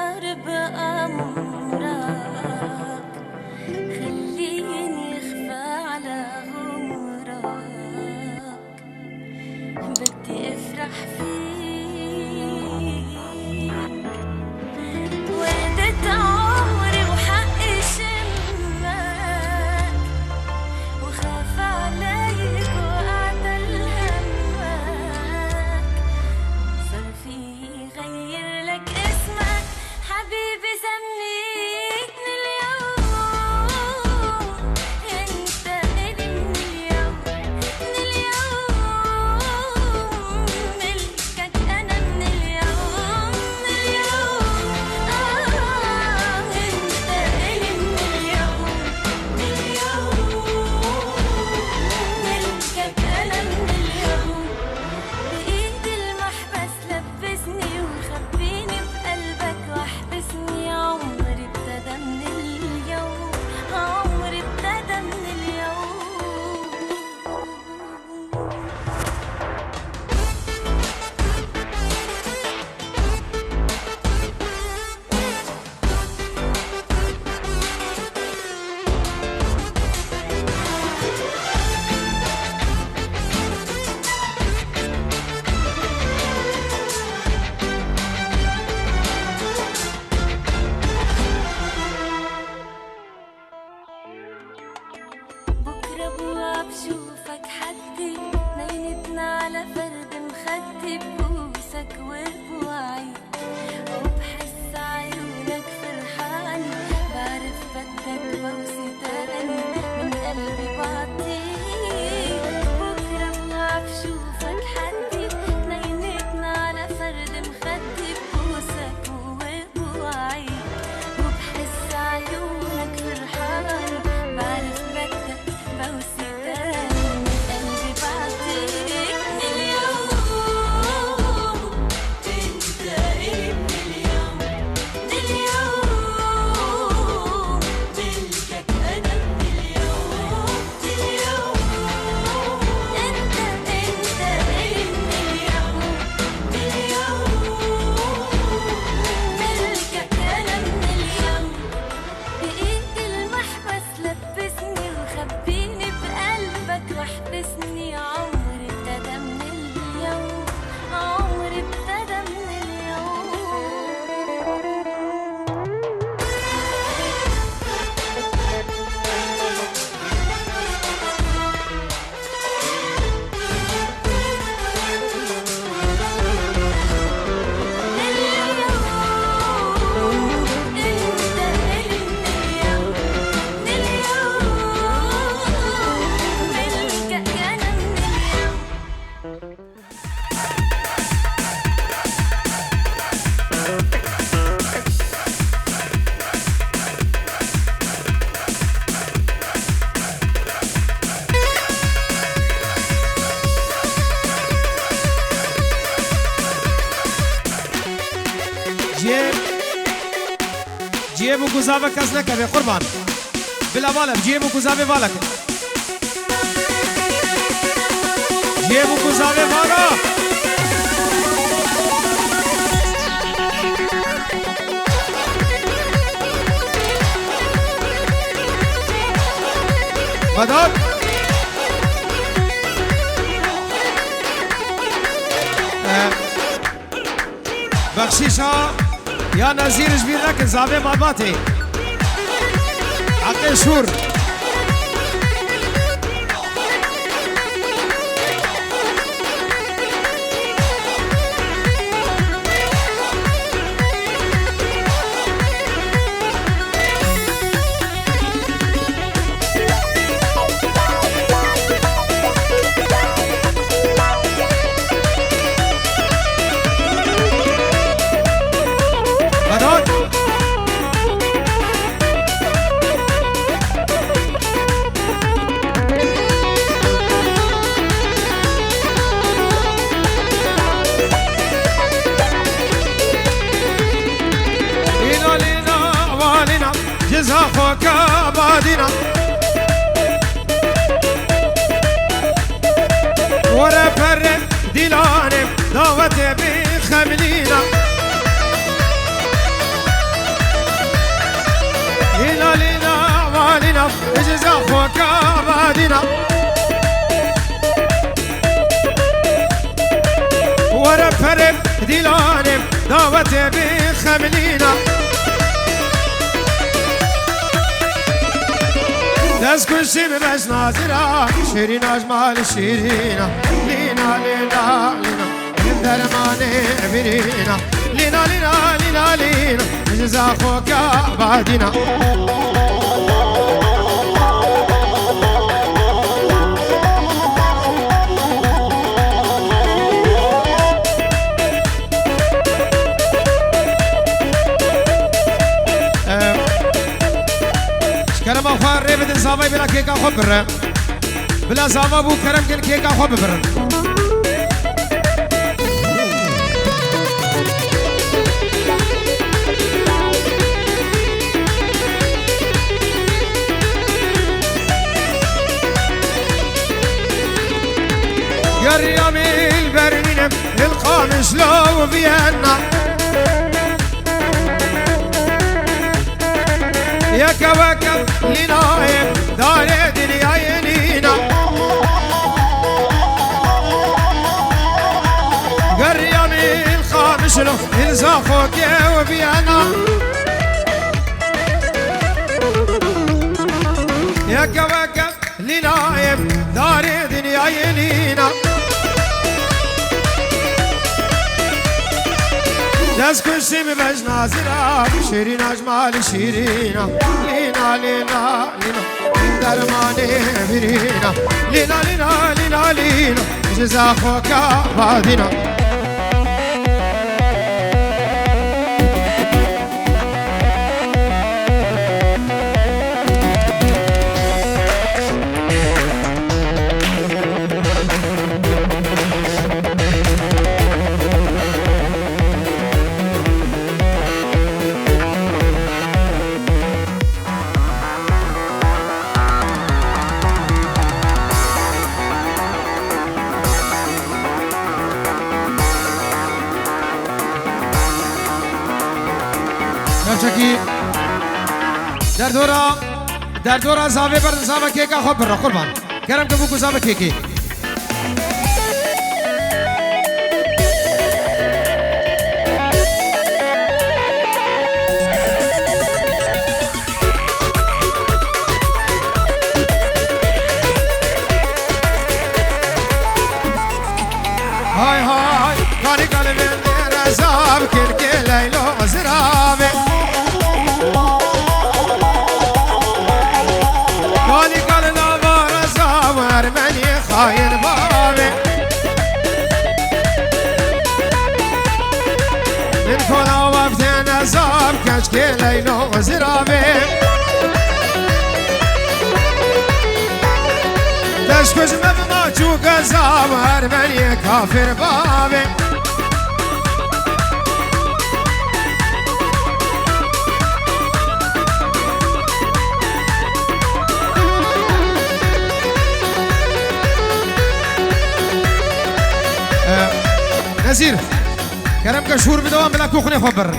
أتأثر بأمرك، خليني أخفى على غمرك، بدي أفرح فيك. وردت عمري وحقي شمك، وخاف عليك وأعتل همك، صار في غير لك اسمك حبيبي، سميتني اليوم انت إلي من اليوم، من اليوم ملكك أنا من اليوم، من اليوم انت إلي من اليوم، من اليوم ملكك أنا من اليوم. بإيد المحبس لبسني وخبيني بقلبك واحبسني، عمري ابتدى من اليوم، عمري ابتدى من اليوم. بكرة بوعى بشوفك حدي، نينتنا على فرد مخدي، ببوسك وبوعي وبحس عيونك فرحاني، بعرف بدك بوسي تاني من قلبي بعطيك. بكرة بوعى بشوفك حدي، نينتنا على فرد مخدي، ببوسك وبوعي وبحس عيونك فرحاني، بعرف بدك بوسي تاني من قلبي بعطيك. من اليوم انت إلي من اليوم، من اليوم ملكك أنا من اليوم، من اليوم انت إلي من اليوم، من اليوم ملكك أنا من اليوم. بإيد المحبس لبسني وخبيني بقلبك واحبسني، عمري ابتدى من اليوم، عمري ابتدى من اليوم. جيبو گزاوه کس نکه قربان بلا بالم جيبو گزاوه بالك جيبو گزاوه بالا مدد بخشيشها يا نزير جبير لك زعبي ماباتي عقل شور زافك بادنا ورا فرد دلانم دعوت بخملينا لنا جزا خوك بعدنا ورا فرم ديلانم دعوتي بخملينا دست کشی ببش ناظرا شیرین اجمال شیرینا لینا لینا لینا درمانه برینا لینا لینا لینا لینا جزا خوک بعدنا كرم أخوان ريبت إنصافي بلا كيكا خبر بلا صافا بو كرم كن كيكا خبر يا ريامي البرنين القامش لو فيينا يا كواكب لنايم دار دنيا ينينا قريامي الخامس له الزاخوك وبيانا يا كواكب لنايم دار دنيا ينينا دست کشی ببش ناظرا شیرین اجمال شیرینا لینا لینا لینا درمانه برینا لینا لینا لینا لینا جزا خوک بعدنا چکی در دورا زاویه بر زاویه کیکا خوب برا قربان کرم که بو زاویه کیکی های های کاری قلبی رزاب کل که لیلو زرابه کاری قلبی رزاب ارمنی خاین بابه من کنا وقت نزاب کش که لیلو زرابه دشکش مبما چوک زاب ارمنی کافر بابه نزیر کرم که شور بدوام بلا کوخنی خوب بر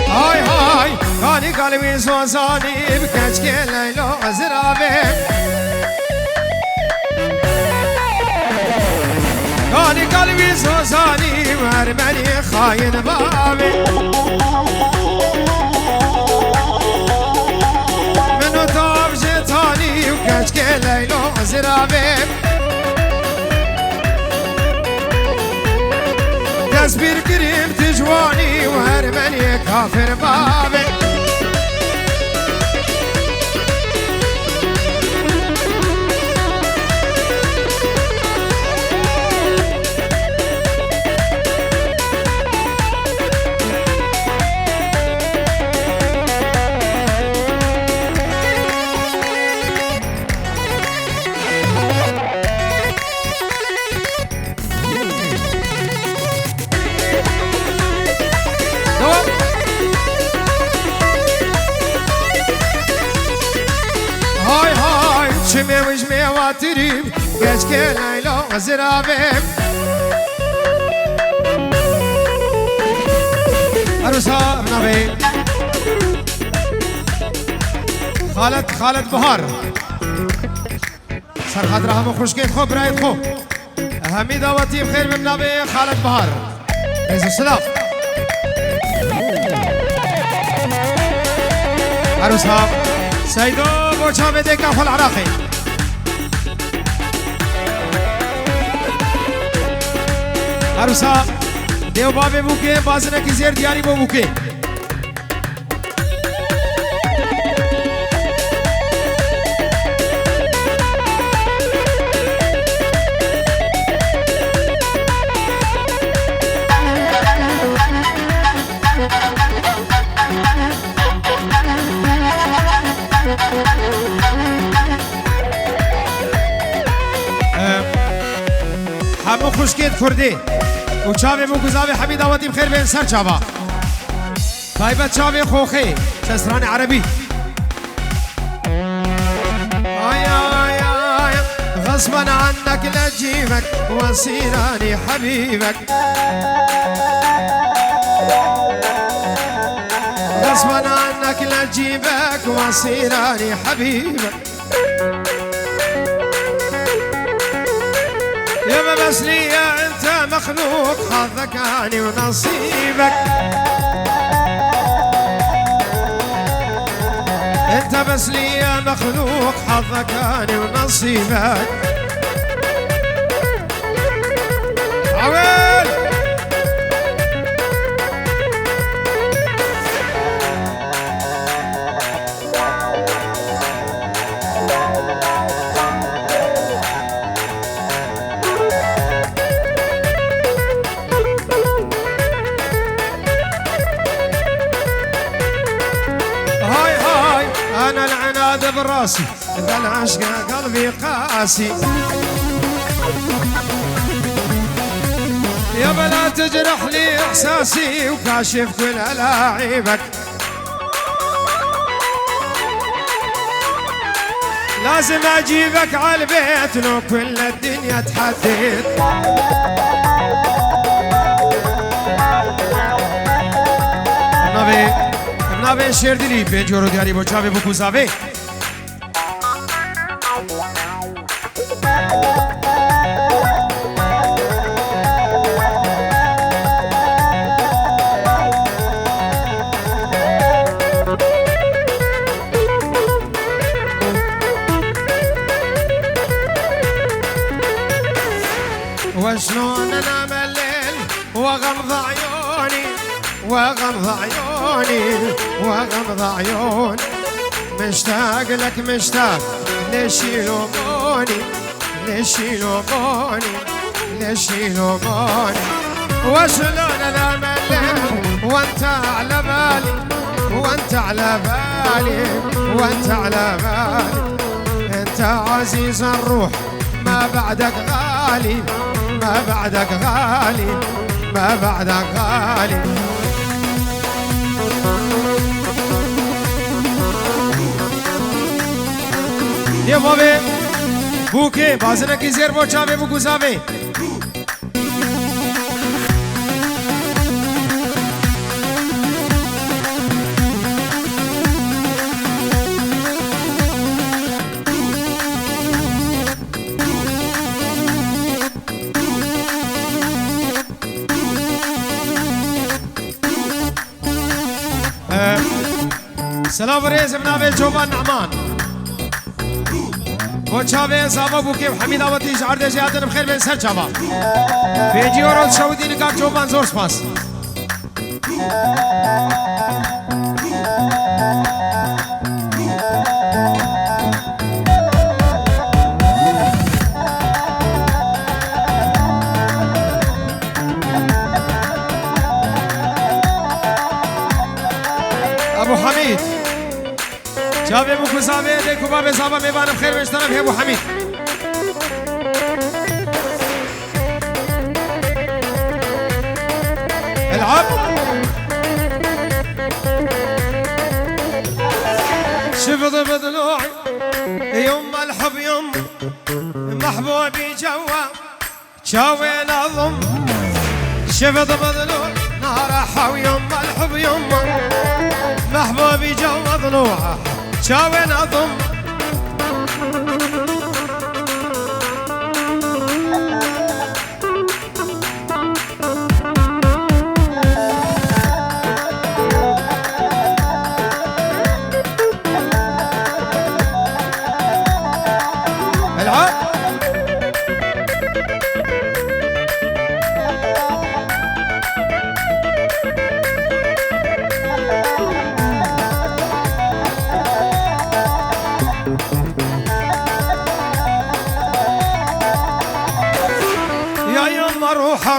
های های کانی قلبی سوزانی بکش که لیلو زرابه کانی قلبی سوزانی ارمنی خاین بابه منو تاب جتانی و کش که لیلو زرابه دست بیر گریم تجوانی و ارمنی کافر بابه واتريب كشك ليلو زرابي عروسها بنابي خالد بهار سر خاطرها من خوشكيت خو برايت خو أهمي دعوتي بخير من بنابي خالد بهار عز السلام عروسها سيدو بوچا بديكا خو العراقي عروسها دیو بابی بوکه بازنه کی زیر دیاری بو بوکه همو خوشکید کردی و چاوی مو گزاوی حبی دعوتی بخیر بین سر چاوا طایبت چاوی خوخی سسران عربی آی آی آی غصبا عنك لجيبك وصيراني حبيبك غصبا عنك لجيبك وصيراني حبيبك يا بس لي انت مخلوق حظك اني ونصيبك انت بس لي مخلوق حظك اني ونصيبك عويل أنا العناد براسي ذا العشق قلبي قاسي يا بلا تجرح لي إحساسي وكاشف كل ألاعيبك لازم أجيبك عالبيت لو كل الدنيا تحدد نابه شیر دلی به جورو دیاری با چاوه بکوزاوه وشلون انام الليل وغمض عيوني وغمض عيوني وغمض عيوني مشتاق لك مشتاق ليش يلوموني ليش يلوموني ليش يلوموني وشلون انام الليل وانت على بالي وانت على بالي وانت على بالي انت عزيز الروح ما بعدك غالي ما بعدك غالي ما بعدك غالي ये बाबे भूखे बाजना की जेर बोचावे वो गुजावे سلام رئيس بنابل جوبان نعمان وچاوه زابا بوكي وحميد آواتي شعر دي جهاتن بخير بين سر چاوا بيجي ورود شودي نكاك جوبان زور سپاس ابو حميد شابه ابو كزابه ديكو بابه زابا ميبان بخير بيشترم هي ابو حميد العب شفت بضلوعي يوم الحب يوم محبوبي جوا شاوين أضم شفت بضلوع نار حاوي يما الحب يما محبوبي جوا ضلوعه شاوين أضم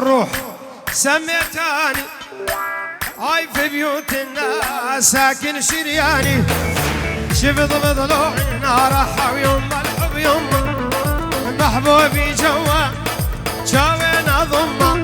الروح سميتاني هاي في بيوت الناس ساكن شرياني شفت بضلوعي نار حاوي يما الحب يما محبوبي جوا شاوين أضمه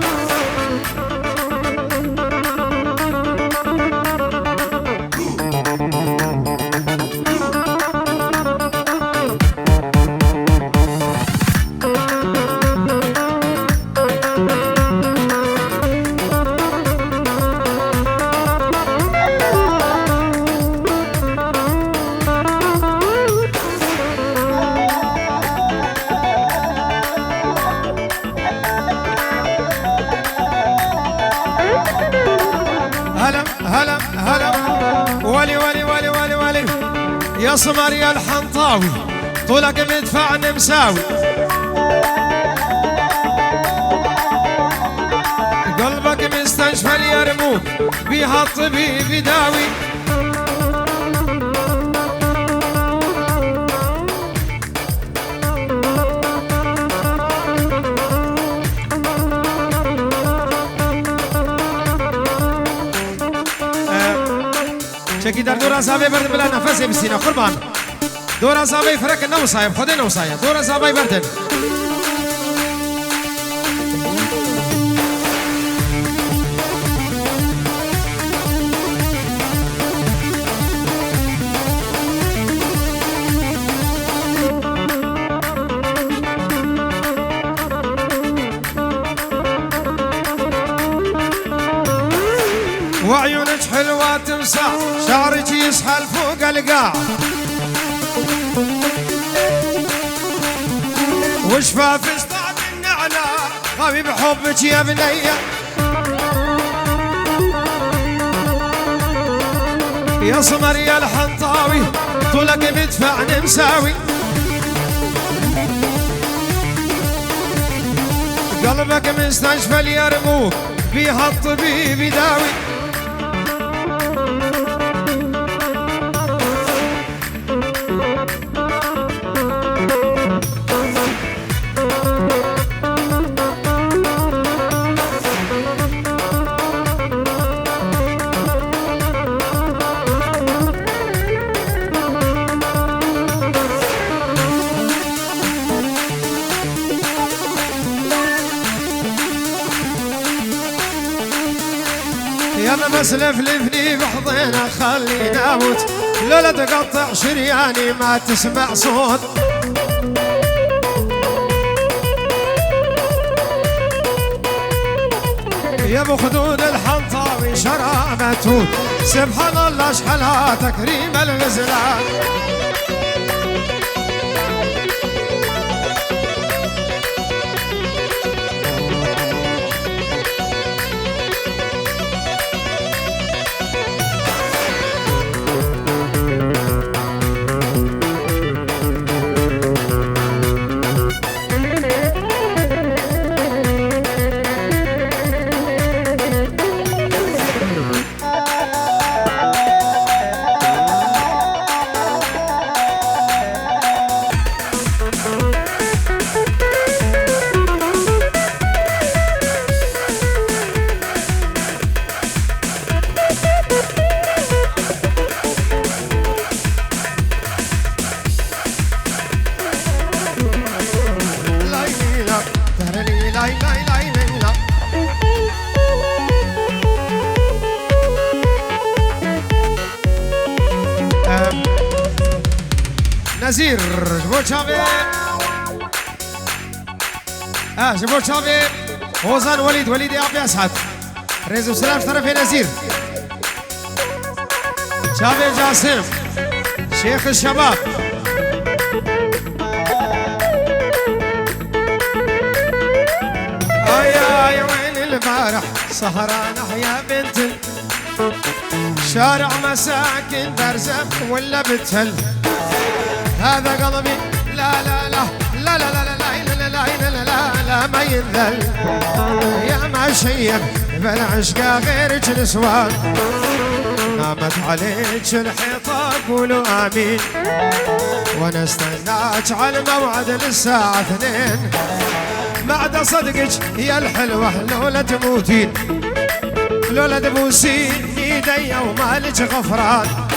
يا صمر يا الحنطاوي طولك مدفعني مساوي قلبك مستشفى اليرموك بيها الطبيب يداوي شكي در دور ازابي برد بلا نفسي بسينا قربان دور ازابي فرق نو صايب خدي نو صايب دور ازابي بردن وعيونك حلوة تمسح شعرك يسحل فوق القاع وشفافك طعم النعناع غبي بحبك يا بنية يا صمر يا الحنطاوي طولك مدفعني مساوي قلبك مستشفى اليرموك بيها الطبيب يداوي يلا بس لفلفني بحضينا خليني اموت لولا تقطع شرياني ما تسمع صوت يا ابو خدود الحنطاوي شرامة توت سبحان الله اشحالها تكريم الغزلان نزير بوشافي جبور شابي وزن وليد يا ابي اسعد ريز وسلام طرف نزير شابي جاسم شيخ الشباب يا وين البارح سهرانة يا بنت شارع مساكن برزخ ولا بتهل هذا قلبي لا لا لا لا لا لا لا لا لا لا لا لا ما ينذل يا ما شيب بالعشقة غيرك نسوان نامت عليك الحيطة قولوا آمين وانا استناك على الموعد للساعة 2 بعد صدقك يا الحلوة لولا تموتين لولا تبوسين ايدي ومالك غفران